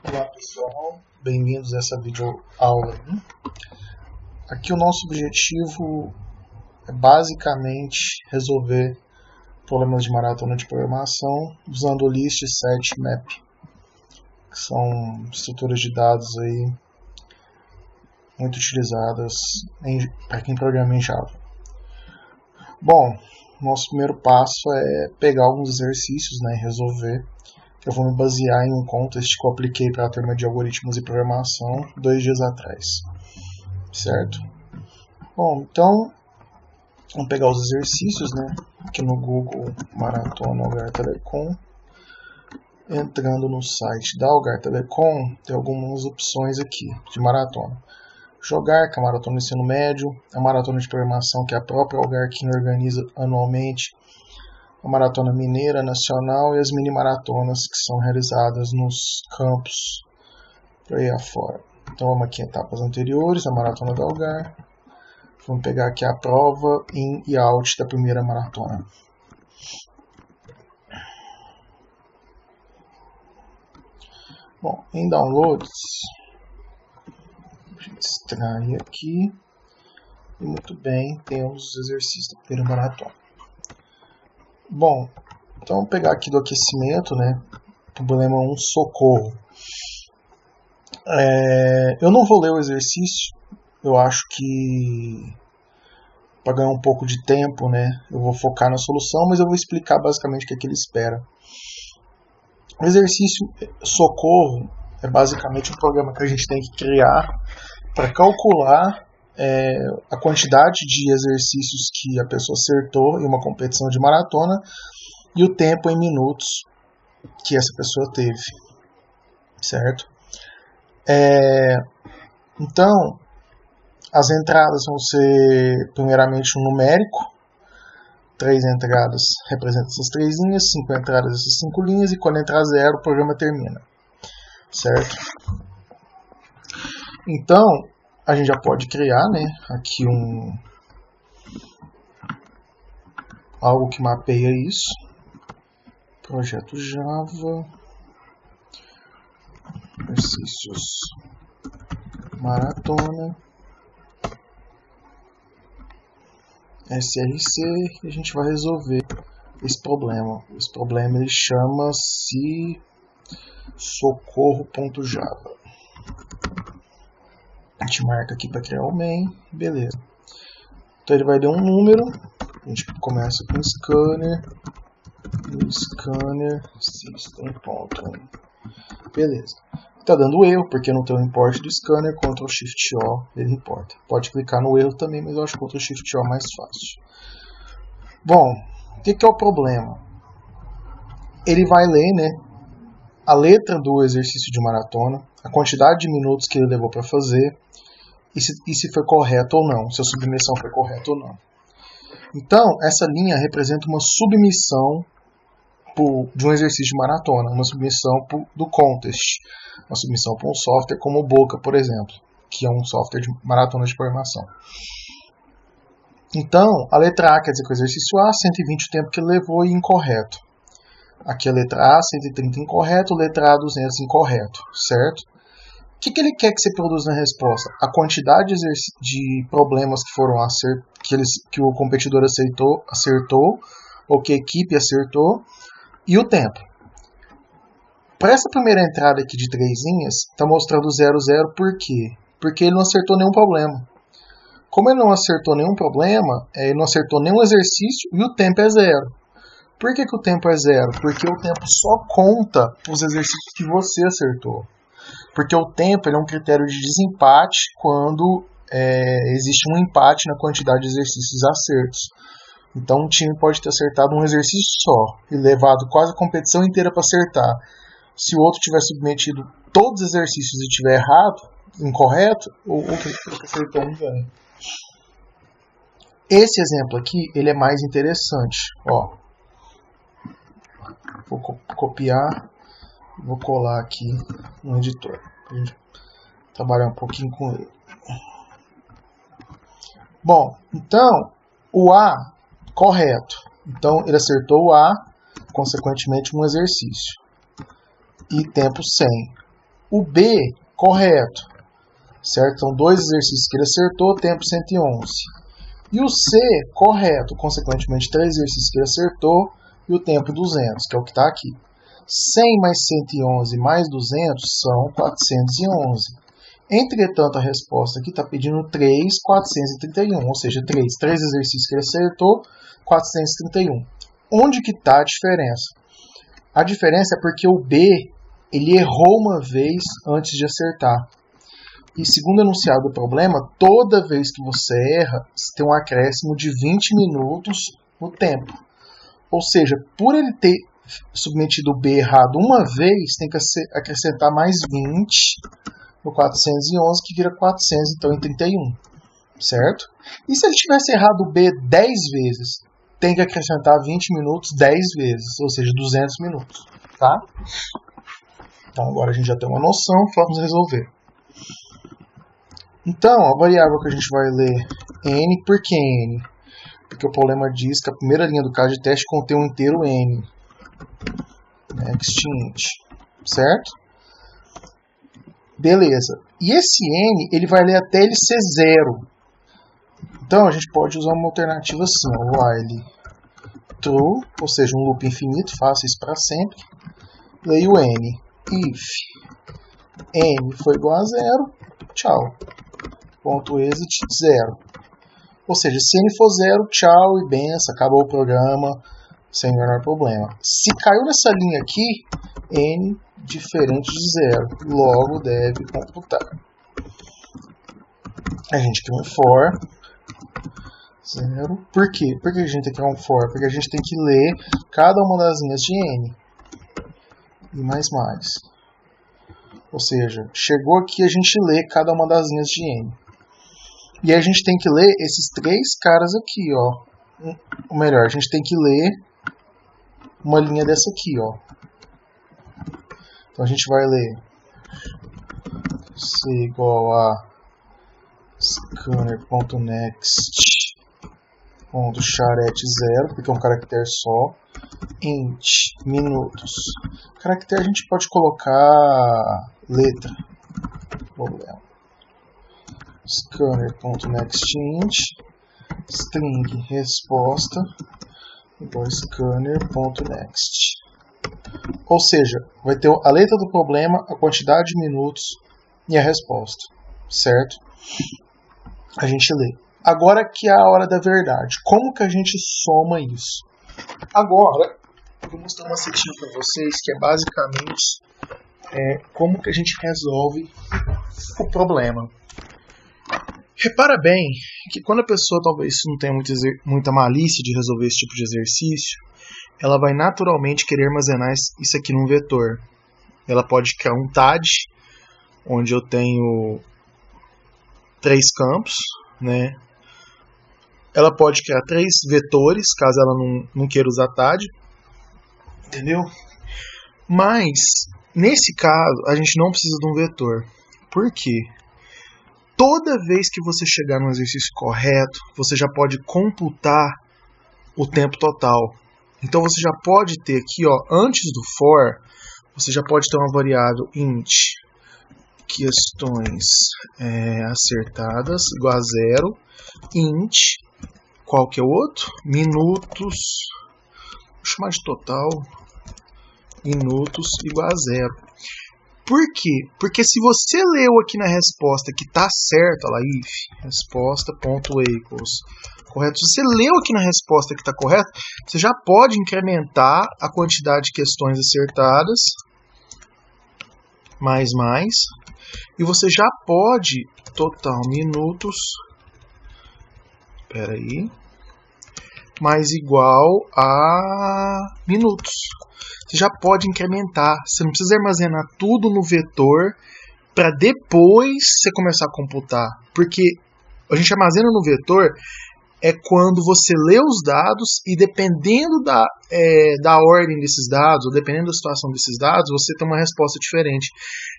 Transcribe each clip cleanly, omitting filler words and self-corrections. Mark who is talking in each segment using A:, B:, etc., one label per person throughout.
A: Olá pessoal, bem-vindos a essa videoaula. Aqui o nosso objetivo é basicamente resolver problemas de maratona de programação usando o List, Set, Map, que são estruturas de dados aí muito utilizadas para quem programa em Java. Bom, nosso primeiro passo é pegar alguns exercícios, e resolver. Eu vou me basear em um contest que eu apliquei para a turma de algoritmos e programação 2 dias atrás, certo? Bom, então vamos pegar os exercícios, aqui no Google Maratona Algar Telecom. Entrando no site da Algar Telecom, tem algumas opções aqui de maratona. Jogar, que é a maratona do ensino médio, a maratona de programação, que é a própria Algar que organiza anualmente, a Maratona Mineira Nacional e as mini-maratonas que são realizadas nos campos por aí afora. Então vamos aqui em etapas anteriores, a Maratona do Algar. Vamos pegar aqui a prova in e out da primeira maratona. Bom, em downloads, a gente extrai aqui e muito bem, temos os exercícios da primeira maratona. Bom, então vamos pegar aqui do aquecimento, problema 1, socorro. Eu não vou ler o exercício, eu acho que para ganhar um pouco de tempo, eu vou focar na solução, mas eu vou explicar basicamente o que é que ele espera. O exercício socorro é basicamente um programa que a gente tem que criar para calcular a quantidade de exercícios que a pessoa acertou em uma competição de maratona e o tempo em minutos que essa pessoa teve, certo? Então, as entradas vão ser primeiramente um numérico, 3 entradas representam essas 3 linhas, 5 entradas essas 5 linhas, e quando entrar 0 o programa termina, certo? Então, a gente já pode criar aqui algo que mapeia isso. Projeto Java, exercícios maratona, SRC, e a gente vai resolver esse problema. Esse problema ele chama-se socorro.java. A gente marca aqui para criar o main, beleza. Então ele vai dar um número, a gente começa com scanner system.1. Beleza. Está dando erro, porque não tem o import do scanner, Ctrl Shift O, ele importa. Pode clicar no erro também, mas eu acho Ctrl Shift O mais fácil. Bom, o que é o problema? Ele vai ler a letra do exercício de maratona, a quantidade de minutos que ele levou para fazer, e se foi correto ou não, se a submissão foi correta ou não. Então, essa linha representa uma submissão de um exercício de maratona, uma submissão do contest, uma submissão para um software como o Boca, por exemplo, que é um software de maratona de programação. Então, a letra A quer dizer que o exercício A, 120 o tempo que ele levou e incorreto. Aqui a letra A, 130 incorreto, letra A, 200 incorreto, certo? O que ele quer que você produza na resposta? A quantidade de problemas que foram que o competidor acertou, ou que a equipe acertou, e o tempo. Para essa primeira entrada aqui de 3 linhas, está mostrando 0, 0, por quê? Porque ele não acertou nenhum problema. Como ele não acertou nenhum problema, ele não acertou nenhum exercício e o tempo é 0. Por que o tempo é 0? Porque o tempo só conta para os exercícios que você acertou. Porque o tempo é um critério de desempate quando existe um empate na quantidade de exercícios acertos. Então um time pode ter acertado um exercício só e levado quase a competição inteira para acertar. Se o outro tiver submetido todos os exercícios e tiver errado, incorreto, o que acertou não ganha. Esse exemplo aqui ele é mais interessante. Vou copiar, vou colar aqui no editor para a gente trabalhar um pouquinho com ele. Bom, então o A correto. Então ele acertou o A, consequentemente um exercício. E tempo 100. O B, correto, certo? Então, 2 exercícios que ele acertou, tempo 111. E o C, correto, consequentemente 3 exercícios que ele acertou e o tempo 200, que é o que está aqui. 100 mais 111 mais 200 são 411. Entretanto, a resposta aqui está pedindo 3.431, ou seja, 3 exercícios que ele acertou, 431. Onde que está a diferença? A diferença é porque o B ele errou uma vez antes de acertar. E segundo o enunciado do problema, toda vez que você erra, você tem um acréscimo de 20 minutos no tempo. Ou seja, por ele ter submetido o B errado uma vez, tem que acrescentar mais 20 no 411, que vira 400, então em 31. Certo? E se ele tivesse errado o B 10 vezes, tem que acrescentar 20 minutos 10 vezes, ou seja, 200 minutos. Tá? Então agora a gente já tem uma noção, vamos resolver. Então, a variável que a gente vai ler n, por que n? Porque o problema diz que a primeira linha do caso de teste contém um inteiro n. Next int. Certo? Beleza. E esse n, ele vai ler até ele ser 0. Então, a gente pode usar uma alternativa assim, ó, while true, ou seja, um loop infinito, faça isso para sempre. Leio o n. If n for igual a 0, tchau. Ponto exit 0. Ou seja, se n for 0, tchau e benção, acabou o programa sem o menor problema. Se caiu nessa linha aqui, n diferente de 0, logo deve computar. A gente cria um for 0. Por quê? Por que a gente tem que criar um for? Porque a gente tem que ler cada uma das linhas de n. E mais. Ou seja, chegou aqui, a gente lê cada uma das linhas de n. E a gente tem que ler esses 3 caras aqui, ó. Ou melhor, a gente tem que ler uma linha dessa aqui, ó. Então a gente vai ler C igual a scanner.next.charete0, porque é um caractere só. Int, minutos. Caractere a gente pode colocar letra. Problema. Scanner.nextInt string resposta igual scanner.next. Ou seja, vai ter a letra do problema, a quantidade de minutos e a resposta. Certo? A gente lê. Agora que é a hora da verdade. Como que a gente soma isso? Agora, eu vou mostrar uma setinha para vocês que é basicamente como que a gente resolve o problema. Repara bem que quando a pessoa talvez não tenha muita malícia de resolver esse tipo de exercício, ela vai naturalmente querer armazenar isso aqui num vetor. Ela pode criar um TAD, onde eu tenho 3 campos, né? Ela pode criar 3 vetores, caso ela não queira usar TAD, entendeu? Mas, nesse caso, a gente não precisa de um vetor. Por quê? Toda vez que você chegar no exercício correto, você já pode computar o tempo total. Então você já pode ter aqui, ó, antes do for, você já pode ter uma variável int questões acertadas igual a 0, int, qual que é o outro? Minutos, vou chamar de total, minutos igual a 0. Por quê? Porque se você leu aqui na resposta que está certo, lá, if, resposta.equals, correto? Se você leu aqui na resposta que está correto, você já pode incrementar a quantidade de questões acertadas, mais, e você já pode, total minutos, mais igual a minutos. Você já pode incrementar, você não precisa armazenar tudo no vetor para depois você começar a computar. Porque a gente armazena no vetor quando você lê os dados e dependendo da ordem desses dados, ou dependendo da situação desses dados, você tem uma resposta diferente.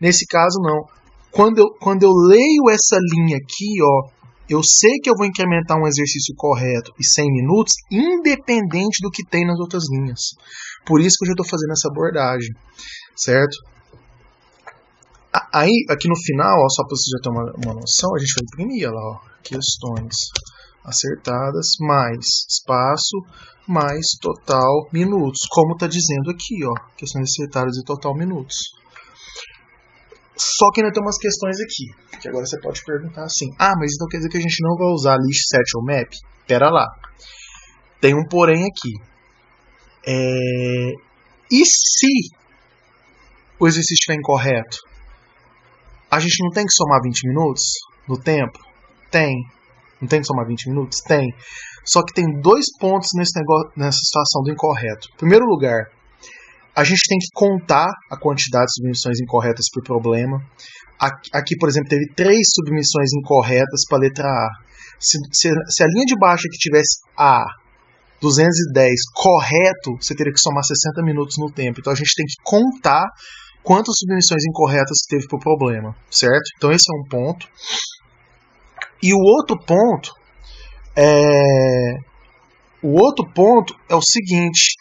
A: Nesse caso, não. Quando eu leio essa linha aqui, ó, eu sei que eu vou incrementar um exercício correto e 100 minutos, independente do que tem nas outras linhas. Por isso que eu já estou fazendo essa abordagem, certo? Aí, aqui no final, ó, só para você já ter uma noção, a gente vai imprimir, olha lá, ó, questões acertadas, mais espaço, mais total minutos, como está dizendo aqui, ó, questões acertadas e total minutos. Só que ainda tem umas questões aqui, que agora você pode perguntar assim, mas então quer dizer que a gente não vai usar list, set ou map? Pera lá, tem um porém aqui. E se o exercício estiver incorreto? A gente não tem que somar 20 minutos no tempo? Tem. Não tem que somar 20 minutos? Tem. Só que tem dois pontos nessa situação do incorreto. Em primeiro lugar, a gente tem que contar a quantidade de submissões incorretas por problema. Aqui, por exemplo, teve 3 submissões incorretas para a letra A. Se a linha de baixo aqui tivesse A, 210, correto, você teria que somar 60 minutos no tempo. Então a gente tem que contar quantas submissões incorretas teve por problema, certo? Então esse é um ponto. E o outro ponto é o seguinte: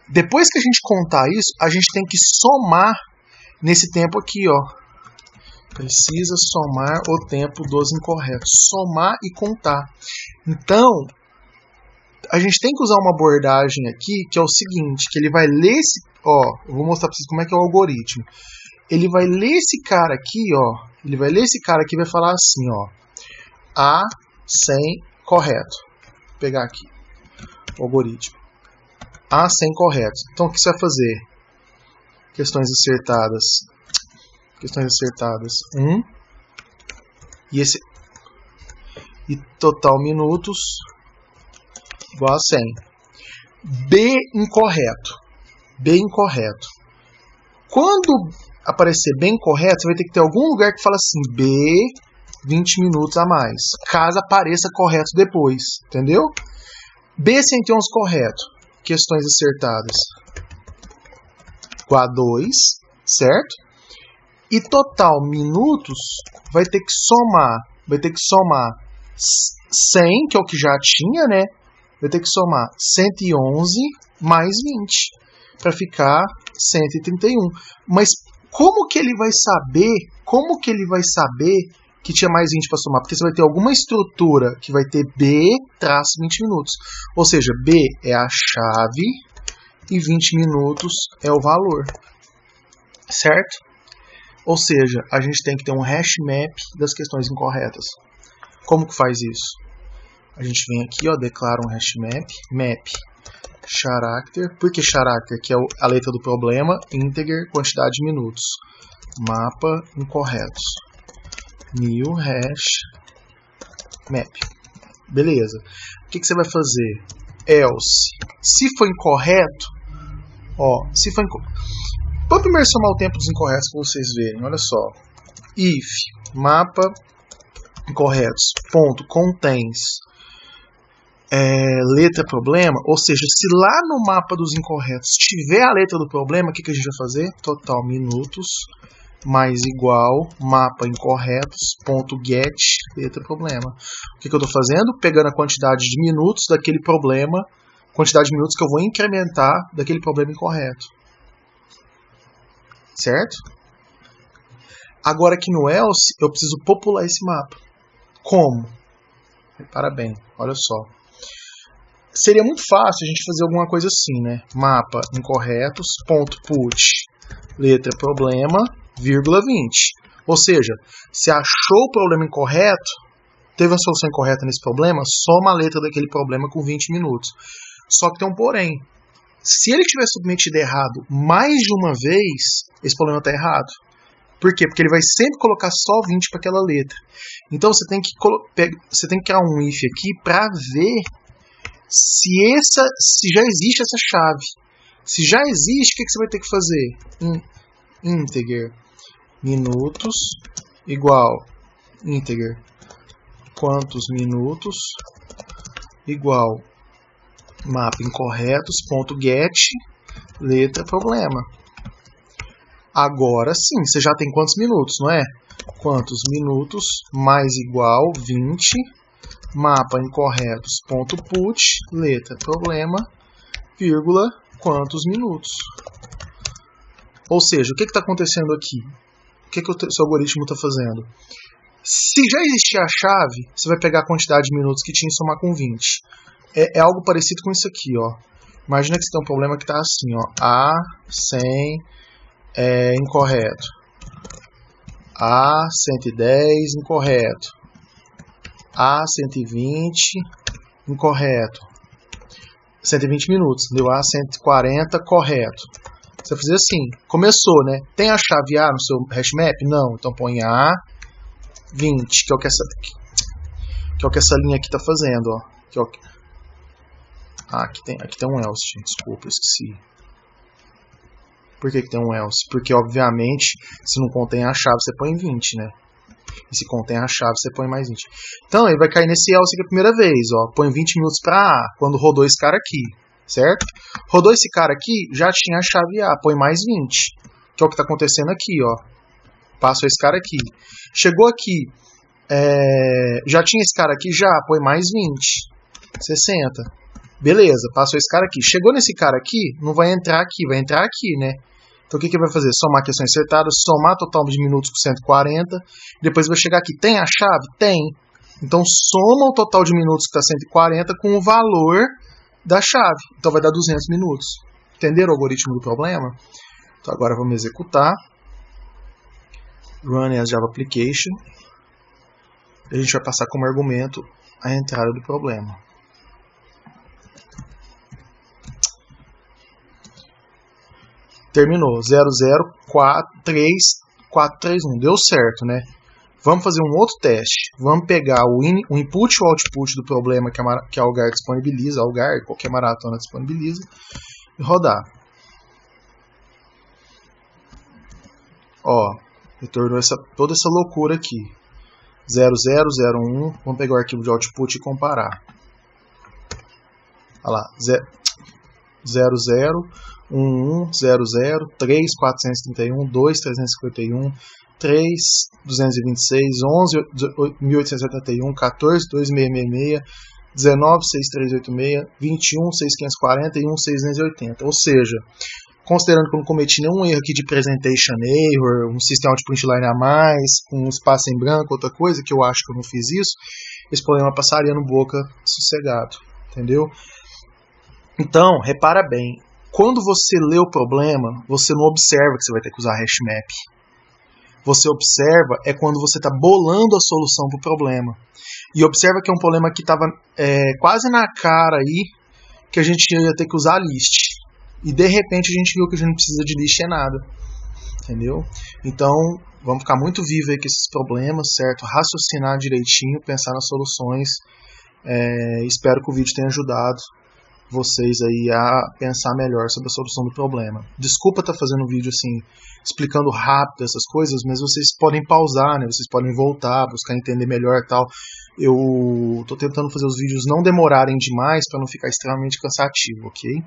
A: depois que a gente contar isso, a gente tem que somar nesse tempo aqui, ó. Precisa somar o tempo dos incorretos. Somar e contar. Então, a gente tem que usar uma abordagem aqui que é o seguinte, que ele vai ler esse, ó, eu vou mostrar para vocês como é que é o algoritmo. Ele vai ler esse cara aqui, ó, ele vai ler esse cara aqui e vai falar assim, ó, A 100 correto. Vou pegar aqui o algoritmo. A 100 correto. Então o que você vai fazer? Questões acertadas. Questões acertadas 1 e total minutos igual a 100. B incorreto. B incorreto. Quando aparecer B incorreto, você vai ter que ter algum lugar que fala assim, B 20 minutos a mais. Caso apareça correto depois. Entendeu? B 111 correto. Questões acertadas igual a 2. Certo? E total minutos vai ter que somar 100, que é o que já tinha, né? Vai ter que somar 111 mais 20 para ficar 131. Mas como que ele vai saber? Como que ele vai saber que tinha mais 20 para somar? Porque você vai ter alguma estrutura que vai ter B traço 20 minutos. Ou seja, B é a chave e 20 minutos é o valor. Certo? Ou seja, a gente tem que ter um hash map das questões incorretas. Como que faz isso? A gente vem aqui, ó, declara um hash map, map character. Por que character? Que é a letra do problema, integer, quantidade de minutos. Mapa incorretos. New hash map. Beleza. O que você vai fazer? Else. Se for incorreto, ó, se for incorreto. Vou primeiro somar o tempo dos incorretos para vocês verem. Olha só. If mapa incorretos ponto contains letra problema, ou seja, se lá no mapa dos incorretos tiver a letra do problema, o que a gente vai fazer? Total minutos mais igual mapa incorretos ponto get letra problema. O que eu estou fazendo? Pegando a quantidade de minutos daquele problema, quantidade de minutos que eu vou incrementar daquele problema incorreto. Certo? Agora aqui no else eu preciso popular esse mapa. Como? Repara bem, olha só. Seria muito fácil a gente fazer alguma coisa assim, né? Mapa incorretos, ponto put, letra problema, vírgula 20. Ou seja, se achou o problema incorreto, teve uma solução incorreta nesse problema, soma a letra daquele problema com 20 minutos. Só que tem um porém. Se ele tiver submetido errado mais de uma vez, esse problema está errado. Por quê? Porque ele vai sempre colocar só 20 para aquela letra. Então você tem que criar um if aqui para ver se já existe essa chave. Se já existe, o que você vai ter que fazer? Integer minutos igual integer quantos minutos igual mapa incorretos ponto get letra problema. Agora sim, você já tem quantos minutos, não é? Quantos minutos mais igual 20 mapa incorretos ponto put letra problema vírgula quantos minutos. Ou seja, o que está acontecendo aqui? que o seu algoritmo está fazendo? Se já existir a chave, você vai pegar a quantidade de minutos que tinha e somar com 20. É algo parecido com isso aqui, ó. Imagina que você tem um problema que está assim, ó. A100 é incorreto. A110 incorreto. A120 incorreto. 120 minutos, deu A140 correto. Você vai fazer assim, começou, né? Tem a chave A no seu hashmap? Não, então põe A20, que é o que essa linha aqui está fazendo, ó. Aqui tem um else, gente, desculpa, eu esqueci. Por que tem um else? Porque, obviamente, se não contém a chave, você põe 20, né? E se contém a chave, você põe mais 20. Então, ele vai cair nesse else aqui a primeira vez, ó. Põe 20 minutos para A, quando rodou esse cara aqui, certo? Rodou esse cara aqui, já tinha a chave A, põe mais 20. Que é o que está acontecendo aqui, ó. Passou esse cara aqui. Chegou aqui, já tinha esse cara aqui, já, põe mais 20. 60. Beleza, passou esse cara aqui. Chegou nesse cara aqui, não vai entrar aqui, vai entrar aqui, né? Então o que ele vai fazer? Somar questões acertadas, somar total de minutos com 140. Depois vai chegar aqui, tem a chave? Tem. Então soma o total de minutos que está 140 com o valor da chave. Então vai dar 200 minutos. Entenderam o algoritmo do problema? Então agora vamos executar. Run as Java Application. A gente vai passar como argumento a entrada do problema. Terminou. 0043431. Deu certo, né? Vamos fazer um outro teste. Vamos pegar o input e o output do problema que a Algar disponibiliza, qualquer maratona disponibiliza, e rodar. Ó, retornou toda essa loucura aqui. 0001. Vamos pegar o arquivo de output e comparar. Olha lá. 0011003431 2351 3226 11.871 14.2666 19.6386 21.6540 e 1.680. Ou seja, considerando que eu não cometi nenhum erro aqui de presentation error, um system out printline a mais, com um espaço em branco, outra coisa, que eu acho que eu não fiz isso, esse problema passaria no boca sossegado. Entendeu? Então, repara bem, quando você lê o problema, você não observa que você vai ter que usar hashmap. Você observa quando você está bolando a solução para o problema. E observa que é um problema que estava quase na cara aí, que a gente ia ter que usar list. E de repente a gente viu que a gente não precisa de list nada. Entendeu? Então, vamos ficar muito vivo aí com esses problemas, certo? Raciocinar direitinho, pensar nas soluções. Espero que o vídeo tenha ajudado vocês aí a pensar melhor sobre a solução do problema. Desculpa estar fazendo um vídeo assim, explicando rápido essas coisas, mas vocês podem pausar, né? Vocês podem voltar, buscar entender melhor e tal. Eu tô tentando fazer os vídeos não demorarem demais para não ficar extremamente cansativo, ok?